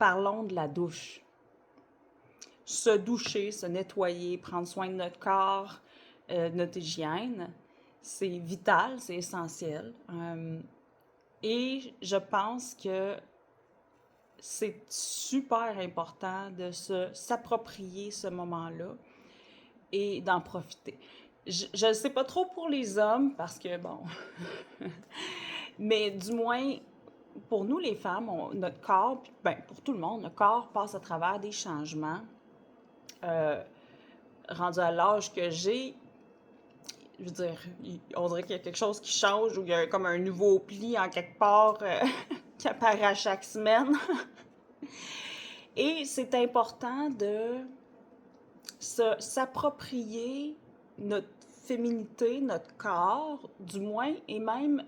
parlons de la douche. Se doucher, se nettoyer, prendre soin de notre corps, notre hygiène, c'est vital, c'est essentiel. Et je pense que c'est super important de s'approprier ce moment-là et d'en profiter. Je ne sais pas trop pour les hommes parce que, bon, mais du moins, pour nous les femmes, notre corps, ben, pour tout le monde, notre corps passe à travers des changements. Rendu à l'âge que j'ai, je veux dire, on dirait qu'il y a quelque chose qui change ou il y a comme un nouveau pli en quelque part qui apparaît à chaque semaine. Et c'est important de s'approprier notre féminité, notre corps, du moins, et même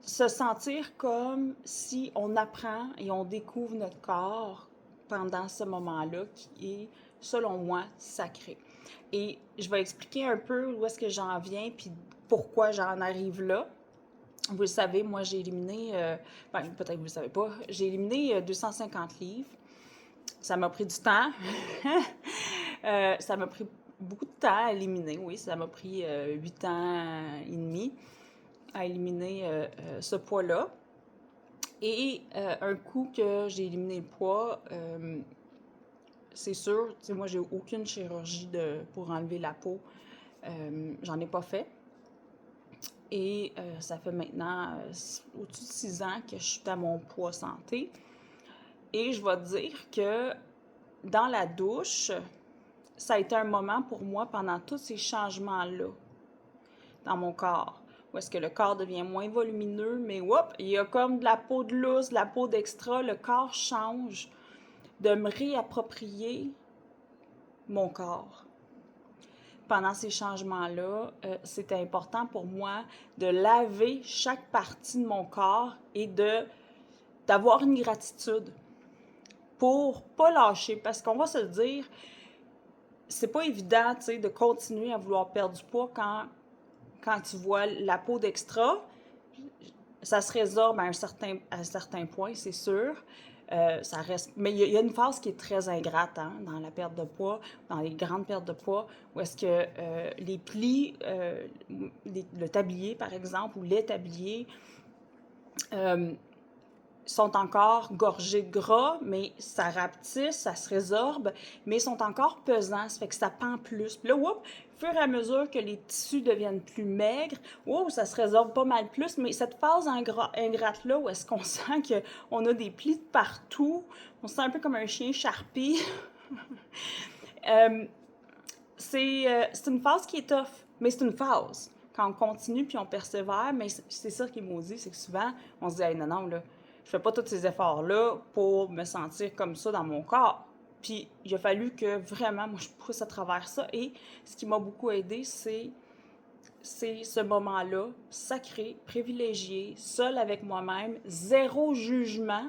se sentir comme si on apprend et on découvre notre corps pendant ce moment-là qui est, selon moi, sacré. Et je vais expliquer un peu où est-ce que j'en viens puis pourquoi j'en arrive là. Vous le savez, moi, j'ai éliminé, ben, peut-être que vous ne le savez pas, j'ai éliminé 250 livres. Ça m'a pris du temps. Ça m'a pris beaucoup de temps à éliminer, oui. Ça m'a pris 8 ans et demi à éliminer ce poids-là. Et un coup que j'ai éliminé le poids, c'est sûr, tu sais, moi, j'ai aucune chirurgie pour enlever la peau. J'en ai pas fait. Et ça fait maintenant au-dessus de 6 ans que je suis à mon poids santé. Et je vais te dire que dans la douche, ça a été un moment pour moi pendant tous ces changements-là dans mon corps. Où est-ce que le corps devient moins volumineux, mais hop, il y a comme de la peau de lousse, de la peau d'extra, le corps change. De me réapproprier mon corps. Pendant ces changements-là, c'était important pour moi de laver chaque partie de mon corps et d'avoir une gratitude pour pas lâcher. Parce qu'on va se le dire, c'est pas évident, tu sais, de continuer à vouloir perdre du poids quand tu vois la peau d'extra. Ça se résorbe à un certain point, c'est sûr. Ça reste. Mais il y a une phase qui est très ingrate dans la perte de poids, dans les grandes pertes de poids, où est-ce que les plis, le tablier par exemple, ou les tabliers, sont encore gorgés de gras, mais ça rapetisse, ça se résorbe, mais sont encore pesants, ça fait que ça pend plus. Puis là, au fur et à mesure que les tissus deviennent plus maigres, ça se résorbe pas mal plus, mais cette phase ingrate-là, où est-ce qu'on sent qu'on a des plis de partout, on se sent un peu comme un chien charpie, c'est une phase qui est tough, mais c'est une phase. Quand on continue puis on persévère, mais c'est ça qui est maudit, c'est que souvent, on se dit, hey, non, non, là, je fais pas tous ces efforts-là pour me sentir comme ça dans mon corps. Puis il a fallu que vraiment, moi, je pousse à travers ça. Et ce qui m'a beaucoup aidé, c'est ce moment-là, sacré, privilégié, seul avec moi-même, zéro jugement,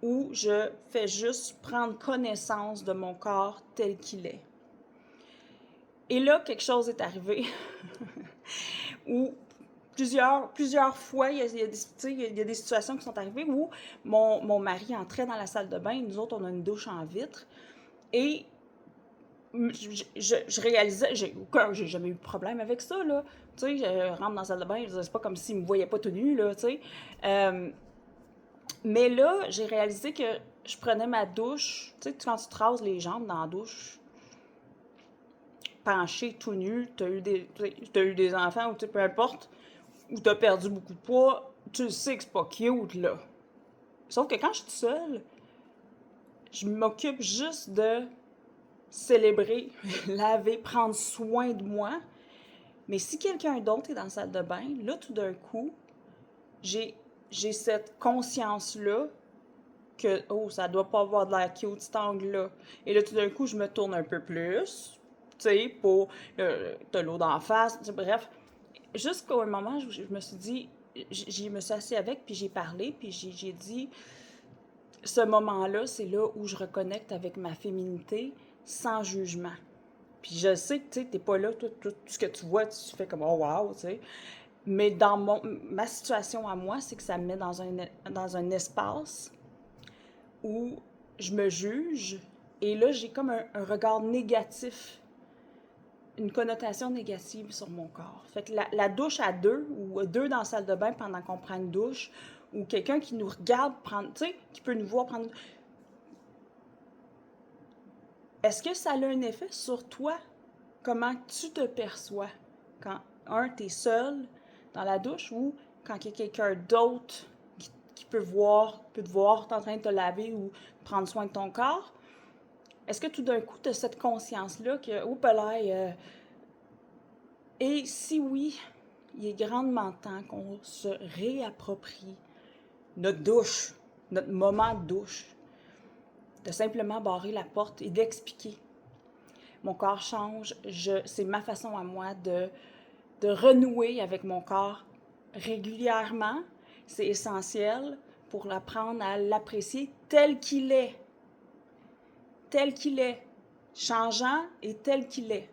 où je fais juste prendre connaissance de mon corps tel qu'il est. Et là, quelque chose est arrivé où plusieurs fois, il y a des situations qui sont arrivées où mon mari entrait dans la salle de bain, nous autres, on a une douche en vitre, et je réalisais, j'ai jamais eu de problème avec ça, là. Tu sais, je rentre dans la salle de bain, c'est pas comme s'il me voyait pas tout nu, là, tu sais. Mais là, j'ai réalisé que je prenais ma douche, tu sais, quand tu te rases les jambes dans la douche, penché, tout nu, t'as eu des enfants, ou peu importe, ou t'as perdu beaucoup de poids, tu sais que c'est pas cute, là. Sauf que quand je suis seule, je m'occupe juste de célébrer, laver, prendre soin de moi. Mais si quelqu'un d'autre est dans la salle de bain, là, tout d'un coup, j'ai cette conscience-là que, ça doit pas avoir de l'air cute, cet angle-là. Et là, tout d'un coup, je me tourne un peu plus, tu sais, pour t'as l'eau d'en face, bref. Jusqu'au moment où je me suis dit, je me suis assise avec, puis j'ai parlé, puis j'ai dit, ce moment-là, c'est là où je reconnecte avec ma féminité sans jugement. Puis je sais que, tu sais, t'es pas là, tout ce que tu vois, tu fais comme, oh wow, tu sais. Mais ma situation à moi, c'est que ça me met dans un espace où je me juge et là, j'ai comme un regard négatif, une connotation négative sur mon corps. Fait que la douche à deux ou deux dans la salle de bain pendant qu'on prend une douche ou quelqu'un qui nous regarde prendre, tu sais, qui peut nous voir prendre. Est-ce que ça a un effet sur toi? Comment tu te perçois quand, t'es seul dans la douche ou quand il y a quelqu'un d'autre qui peut te voir, t'es en train de te laver ou prendre soin de ton corps? Est-ce que tout d'un coup, tu as cette conscience-là que, oups là, et si oui, il est grandement temps qu'on se réapproprie notre douche, notre moment de douche, de simplement barrer la porte et d'expliquer. Mon corps change, c'est ma façon à moi de renouer avec mon corps régulièrement. C'est essentiel pour apprendre à l'apprécier tel qu'il est, changeant et tel qu'il est.